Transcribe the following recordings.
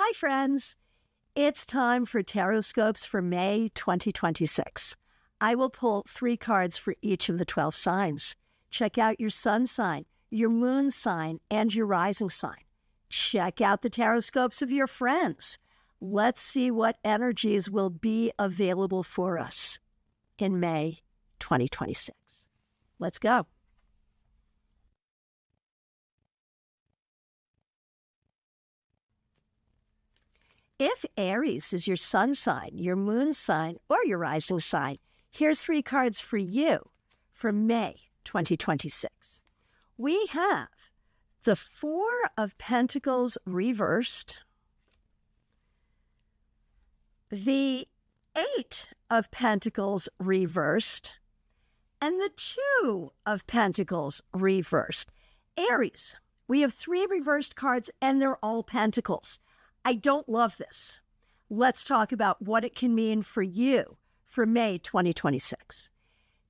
Hi, friends. It's time for TarotScopes for May 2026. I will pull 3 cards for each of the 12 signs. Check out your sun sign, your moon sign, and your rising sign. Check out the TarotScopes of your friends. Let's see what energies will be available for us in May 2026. Let's go. If Aries is your sun sign, your moon sign, or your rising sign, here's 3 cards for you for May 2026. We have the 4 of Pentacles reversed, the 8 of Pentacles reversed, and the 2 of Pentacles reversed. Aries, we have 3 reversed cards, and they're all Pentacles. I don't love this. Let's talk about what it can mean for you for May 2026.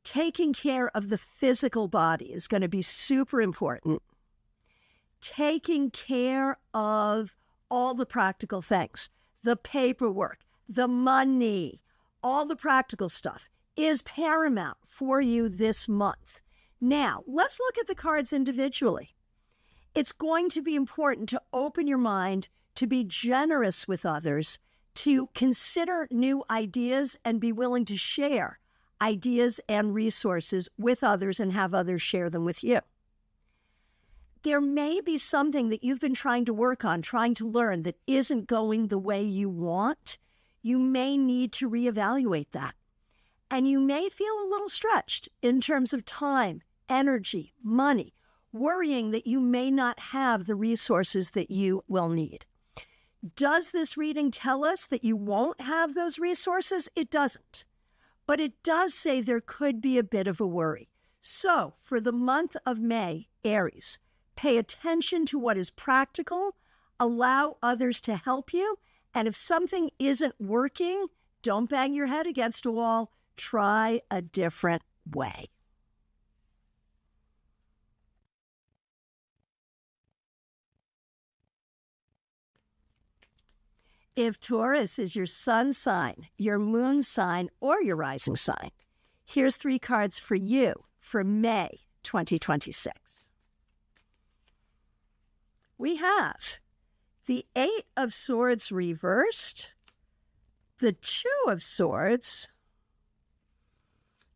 Taking care of the physical body is going to be super important. Taking care of all the practical things, the paperwork, the money, all the practical stuff is paramount for you this month. Now, let's look at the cards individually. It's going to be important to open your mind, to be generous with others, to consider new ideas and be willing to share ideas and resources with others and have others share them with you. There may be something that you've been trying to work on, trying to learn that isn't going the way you want. You may need to reevaluate that. And you may feel a little stretched in terms of time, energy, money, worrying that you may not have the resources that you will need. Does this reading tell us that you won't have those resources? It doesn't. But it does say there could be a bit of a worry. So for the month of May, Aries, pay attention to what is practical, allow others to help you, and if something isn't working, don't bang your head against a wall. Try a different way. If Taurus is your sun sign, your moon sign, or your rising sign, here's 3 cards for you for May 2026. We have the 8 of Swords reversed, the 2 of Swords,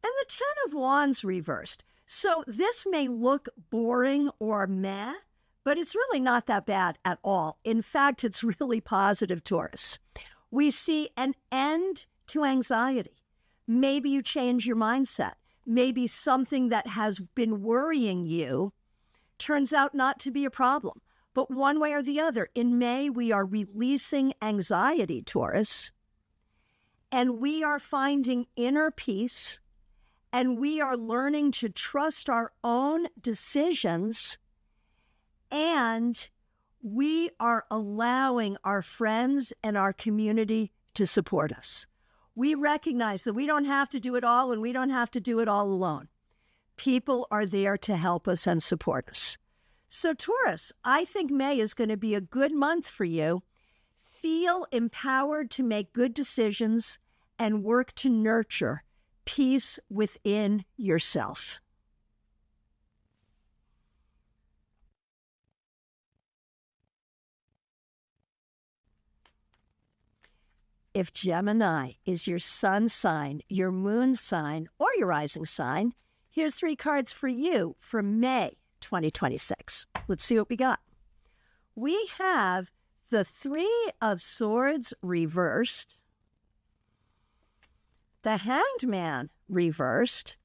and the 10 of Wands reversed. So this may look boring or meh, but it's really not that bad at all. In fact, it's really positive, Taurus. We see an end to anxiety. Maybe you change your mindset. Maybe something that has been worrying you turns out not to be a problem. But one way or the other, in May, we are releasing anxiety, Taurus, and we are finding inner peace, and we are learning to trust our own decisions, and we are allowing our friends and our community to support us. We recognize that we don't have to do it all, and we don't have to do it all alone. People are there to help us and support us. So Taurus, I think May is going to be a good month for you. Feel empowered to make good decisions and work to nurture peace within yourself. If Gemini is your sun sign, your moon sign, or your rising sign, here's 3 cards for you for May 2026. Let's see what we got. We have the 3 of Swords reversed, the Hanged Man reversed,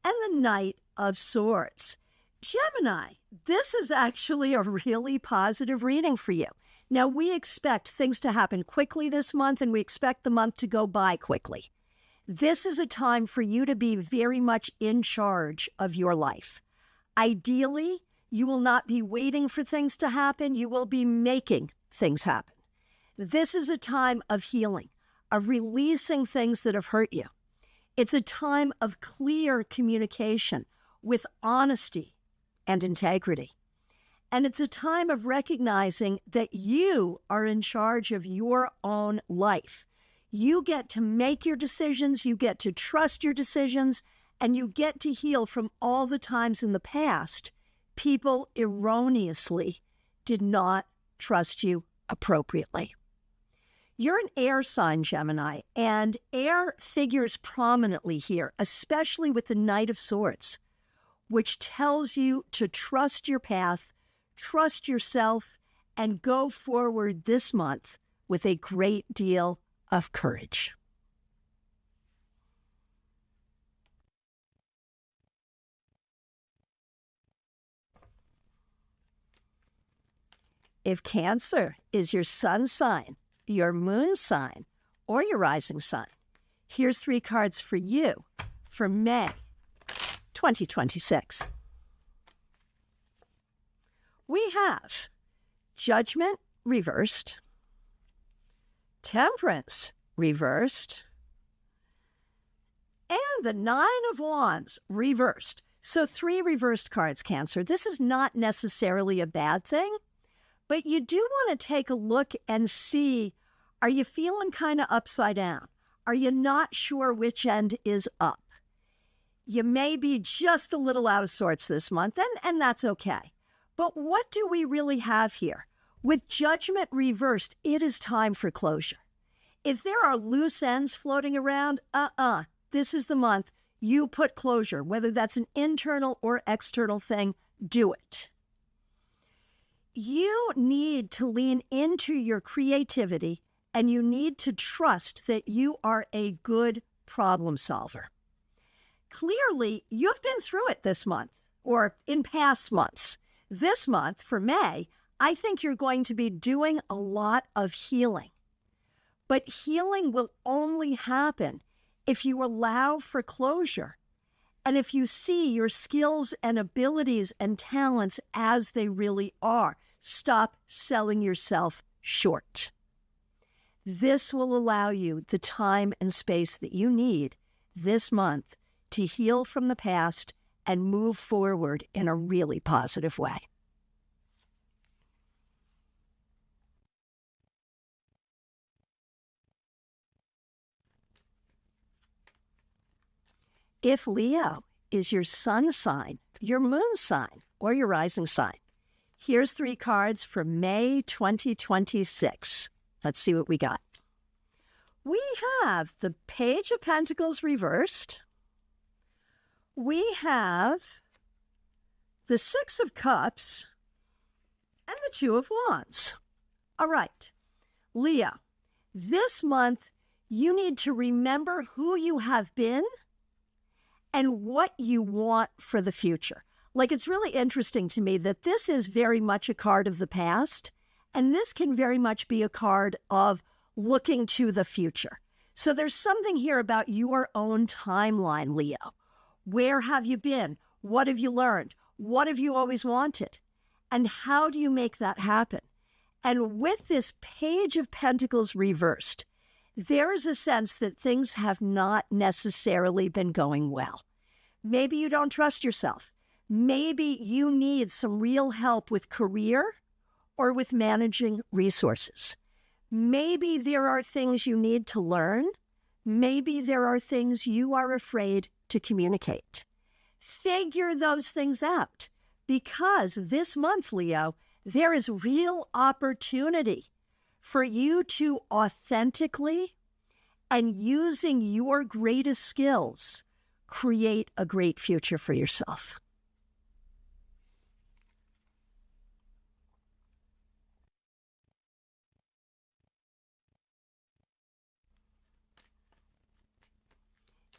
and the Knight of Swords. Gemini, this is actually a really positive reading for you. Now, we expect things to happen quickly this month, and we expect the month to go by quickly. This is a time for you to be very much in charge of your life. Ideally, you will not be waiting for things to happen. You will be making things happen. This is a time of healing, of releasing things that have hurt you. It's a time of clear communication with honesty and integrity. And it's a time of recognizing that you are in charge of your own life. You get to make your decisions, you get to trust your decisions, and you get to heal from all the times in the past people erroneously did not trust you appropriately. You're an air sign, Gemini, and air figures prominently here, especially with the Knight of Swords, which tells you to trust your path, trust yourself, and go forward this month with a great deal of courage. If Cancer is your sun sign, your moon sign, or your rising sign, here's 3 cards for you for May 2026. We have Judgment Reversed, Temperance Reversed, and the 9 of Wands Reversed. So 3 reversed cards, Cancer. This is not necessarily a bad thing, but you do want to take a look and see, are you feeling kind of upside down? Are you not sure which end is up? You may be just a little out of sorts this month, and that's okay. But what do we really have here? With Judgment Reversed, it is time for closure. If there are loose ends floating around, this is the month you put closure. Whether that's an internal or external thing, do it. You need to lean into your creativity, and you need to trust that you are a good problem solver. Clearly, you've been through it this month, or in past months. This month, for May, I think you're going to be doing a lot of healing. But healing will only happen if you allow for closure, and if you see your skills and abilities and talents as they really are. Stop selling yourself short. This will allow you the time and space that you need this month to heal from the past and move forward in a really positive way. If Leo is your sun sign, your moon sign, or your rising sign, here's 3 cards for May 2026. Let's see what we got. We have the Page of Pentacles Reversed. We have the 6 of Cups and the 2 of Wands. All right, Leo, this month you need to remember who you have been and what you want for the future. Like, it's really interesting to me that this is very much a card of the past, and this can very much be a card of looking to the future. So there's something here about your own timeline, Leo. Where have you been? What have you learned? What have you always wanted? And how do you make that happen? And with this Page of Pentacles Reversed, there is a sense that things have not necessarily been going well. Maybe you don't trust yourself. Maybe you need some real help with career or with managing resources. Maybe there are things you need to learn. Maybe there are things you are afraid to communicate. Figure those things out, because this month, Leo, there is real opportunity for you to authentically and using your greatest skills create a great future for yourself.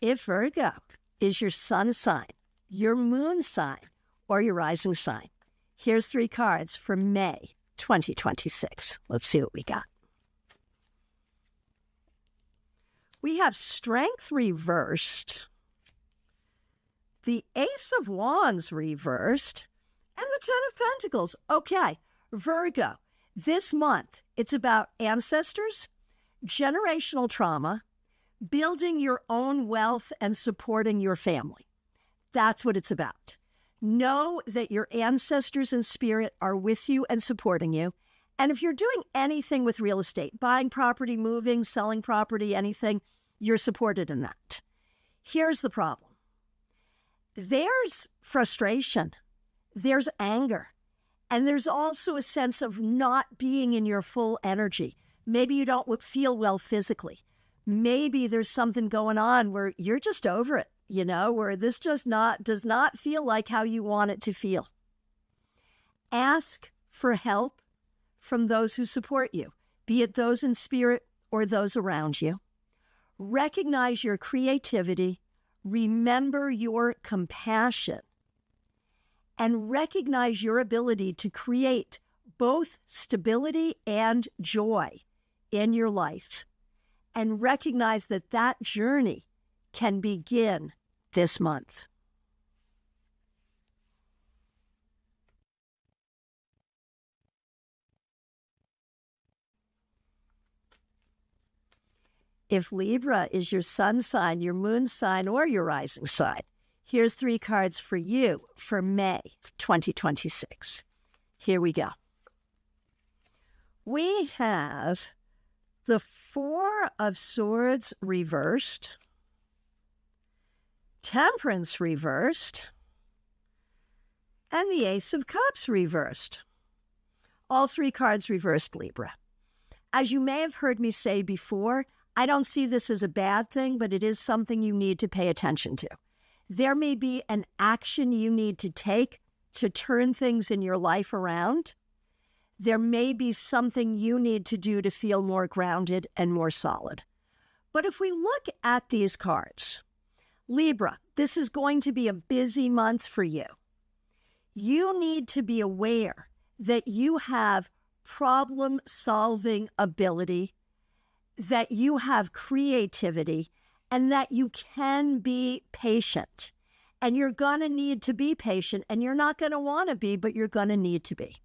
If Virgo is your sun sign, your moon sign, or your rising sign, here's 3 cards for May 2026. Let's see what we got. We have Strength Reversed, the Ace of Wands Reversed, and the 10 of Pentacles. Okay, Virgo, this month, it's about ancestors, generational trauma, building your own wealth and supporting your family. That's what it's about. Know that your ancestors in spirit are with you and supporting you. And if you're doing anything with real estate, buying property, moving, selling property, anything, you're supported in that. Here's the problem. There's frustration, there's anger, and there's also a sense of not being in your full energy. Maybe you don't feel well physically. Maybe there's something going on where you're just over it, where this just does not feel like how you want it to feel. Ask for help from those who support you, be it those in spirit or those around you. Recognize your creativity, remember your compassion, and recognize your ability to create both stability and joy in your life. And recognize that that journey can begin this month. If Libra is your sun sign, your moon sign, or your rising sign, here's 3 cards for you for May 2026. Here we go. We have the 4 of Swords reversed, Temperance reversed, and the Ace of Cups reversed. All 3 cards reversed, Libra. As you may have heard me say before, I don't see this as a bad thing, but it is something you need to pay attention to. There may be an action you need to take to turn things in your life around. There may be something you need to do to feel more grounded and more solid. But if we look at these cards, Libra, this is going to be a busy month for you. You need to be aware that you have problem-solving ability, that you have creativity, and that you can be patient. And you're going to need to be patient, and you're not going to want to be, but you're going to need to be.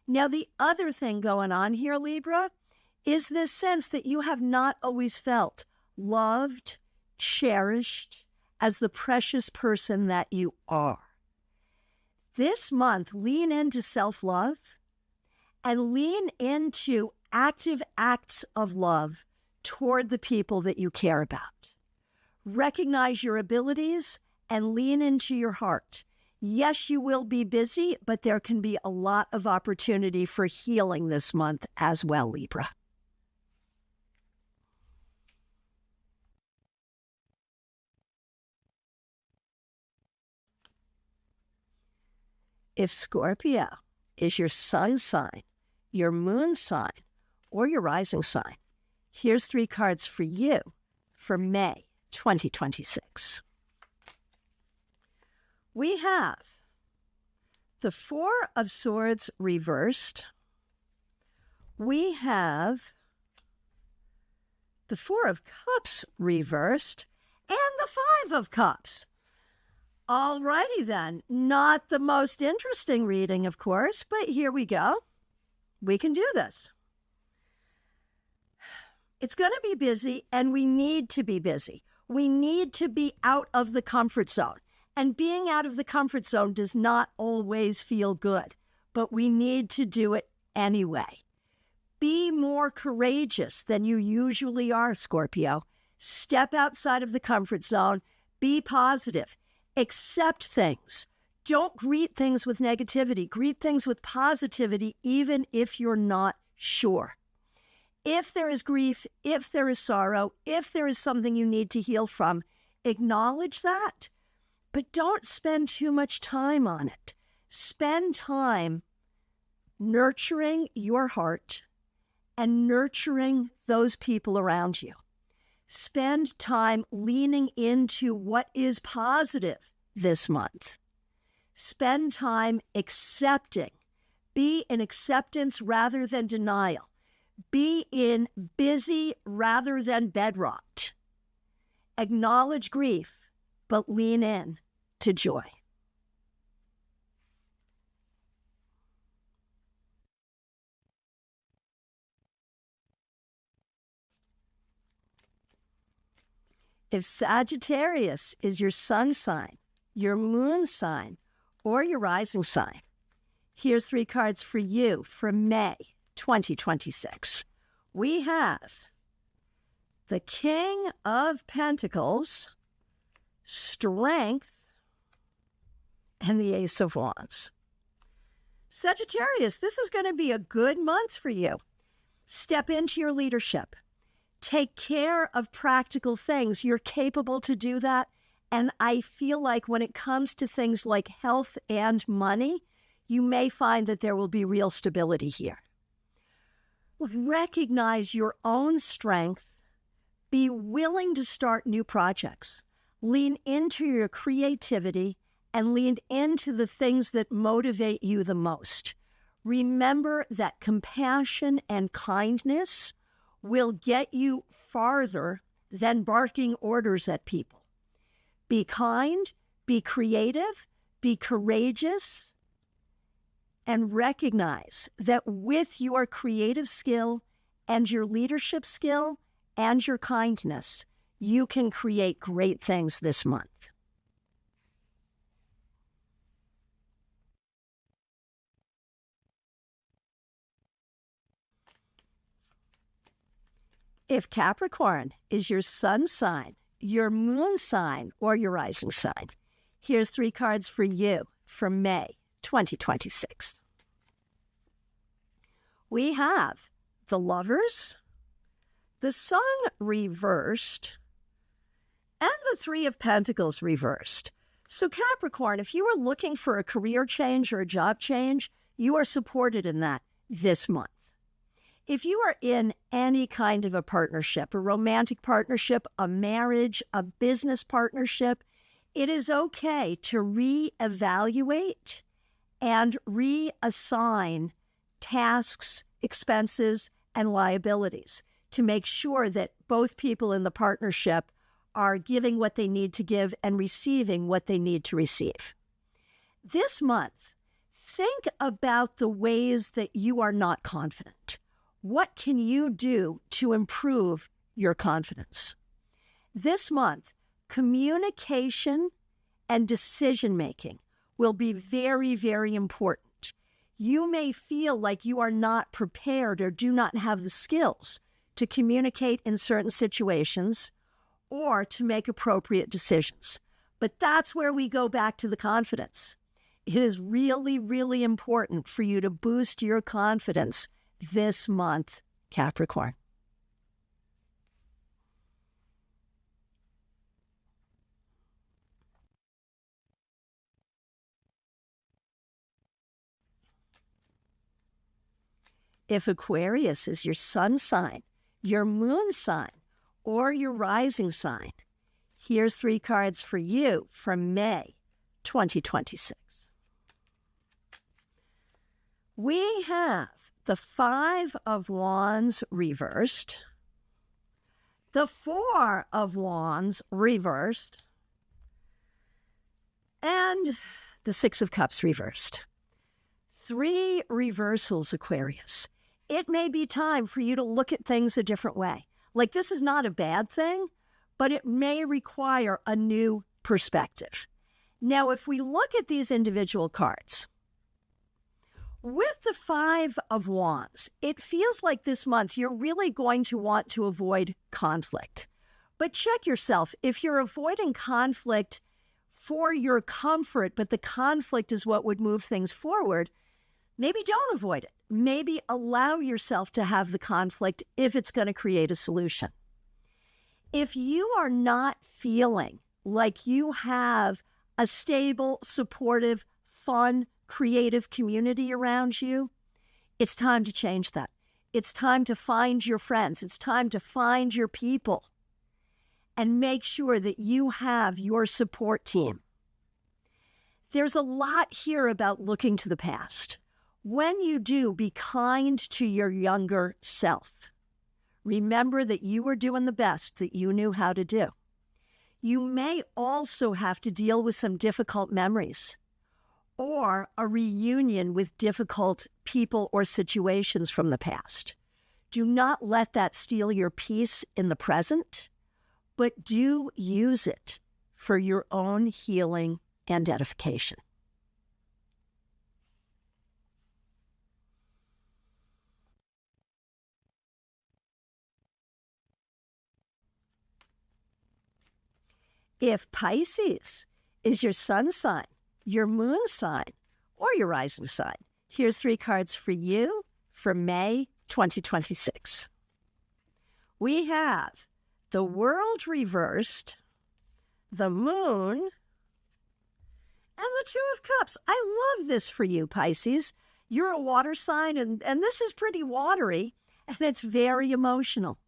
Now, the other thing going on here, Libra, is this sense that you have not always felt loved, cherished as the precious person that you are. This month, lean into self-love and lean into active acts of love toward the people that you care about. Recognize your abilities and lean into your heart. Yes, you will be busy, but there can be a lot of opportunity for healing this month as well, Libra. If Scorpio is your sun sign, your moon sign, or your rising sign, here's 3 cards for you for May 2026. We have the 4 of Swords reversed. We have the 4 of Cups reversed and the 5 of Cups. Alrighty then, not the most interesting reading, of course, but here we go. We can do this. It's going to be busy, and we need to be busy. We need to be out of the comfort zone. And being out of the comfort zone does not always feel good, but we need to do it anyway. Be more courageous than you usually are, Scorpio. Step outside of the comfort zone. Be positive. Accept things. Don't greet things with negativity. Greet things with positivity, even if you're not sure. If there is grief, if there is sorrow, if there is something you need to heal from, acknowledge that, but don't spend too much time on it. Spend time nurturing your heart and nurturing those people around you. Spend time leaning into what is positive this month. Spend time accepting. Be in acceptance rather than denial. Be in busy rather than bedrocked. Acknowledge grief, but lean in to joy. If Sagittarius is your sun sign, your moon sign, or your rising sign. Here's 3 cards for you for May 2026. We have the King of Pentacles, Strength, and the Ace of Wands. Sagittarius, this is going to be a good month for you. Step into your leadership. Take care of practical things. You're capable to do that. And I feel like when it comes to things like health and money, you may find that there will be real stability here. Recognize your own strength. Be willing to start new projects. Lean into your creativity and lean into the things that motivate you the most. Remember that compassion and kindness will get you farther than barking orders at people. Be kind, be creative, be courageous, and recognize that with your creative skill and your leadership skill and your kindness, you can create great things this month. If Capricorn is your sun sign, your moon sign, or your rising sign, here's 3 cards for you for May 2026. We have the Lovers, the Sun reversed, and the 3 of Pentacles reversed. So Capricorn, if you are looking for a career change or a job change, you are supported in that this month. If you are in any kind of a partnership, a romantic partnership, a marriage, a business partnership, it is okay to reevaluate and reassign tasks, expenses, and liabilities to make sure that both people in the partnership are giving what they need to give and receiving what they need to receive. This month, think about the ways that you are not confident. What can you do to improve your confidence? This month, communication and decision-making will be very, very important. You may feel like you are not prepared or do not have the skills to communicate in certain situations or to make appropriate decisions. But that's where we go back to the confidence. It is really, really important for you to boost your confidence this month, Capricorn. If Aquarius is your sun sign, your moon sign, or your rising sign, here's 3 cards for you for May 2026. We have the 5 of Wands reversed, the 4 of Wands reversed, and the 6 of Cups reversed. 3 reversals, Aquarius. It may be time for you to look at things a different way. Like, this is not a bad thing, but it may require a new perspective. Now, if we look at these individual cards, with the 5 of Wands, it feels like this month you're really going to want to avoid conflict. But check yourself. If you're avoiding conflict for your comfort, but the conflict is what would move things forward, maybe don't avoid it. Maybe allow yourself to have the conflict if it's going to create a solution. If you are not feeling like you have a stable, supportive, fun, creative community around you, it's time to change that. It's time to find your friends. It's time to find your people and make sure that you have your support team. There's a lot here about looking to the past. When you do, be kind to your younger self. Remember that you were doing the best that you knew how to do. You may also have to deal with some difficult memories or a reunion with difficult people or situations from the past. Do not let that steal your peace in the present, but do use it for your own healing and edification. If Pisces is your sun sign, your moon sign, or your rising sign, here's 3 cards for you for May 2026. We have the World reversed, the Moon, and the 2 of Cups. I love this for you, Pisces. You're a water sign, and this is pretty watery, and it's very emotional.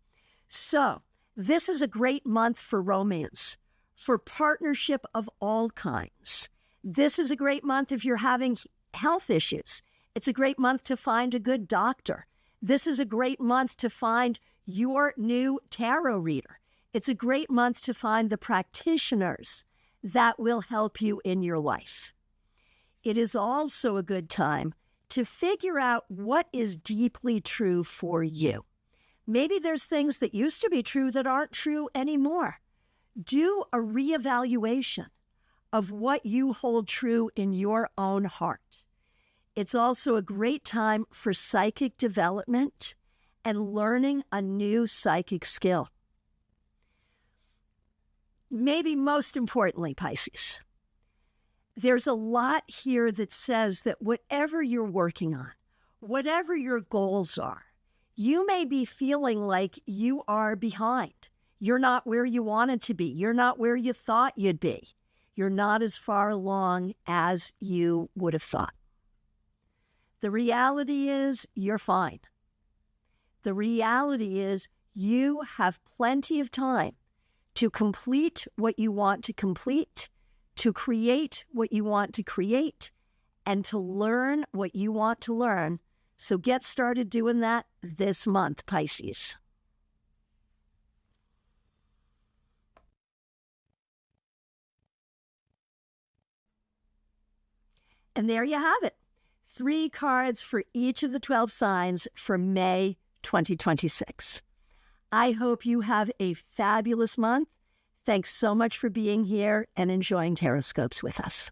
So this is a great month for romance, for partnership of all kinds. This is a great month if you're having health issues. It's a great month to find a good doctor. This is a great month to find your new tarot reader. It's a great month to find the practitioners that will help you in your life. It is also a good time to figure out what is deeply true for you. Maybe there's things that used to be true that aren't true anymore. Do a reevaluation of what you hold true in your own heart. It's also a great time for psychic development and learning a new psychic skill. Maybe most importantly, Pisces, there's a lot here that says that whatever you're working on, whatever your goals are, you may be feeling like you are behind. You're not where you wanted to be. You're not where you thought you'd be. You're not as far along as you would have thought. The reality is you're fine. The reality is you have plenty of time to complete what you want to complete, to create what you want to create, and to learn what you want to learn. So get started doing that this month, Pisces. And there you have it. 3 cards for each of the 12 signs for May 2026. I hope you have a fabulous month. Thanks so much for being here and enjoying TarotScopes with us.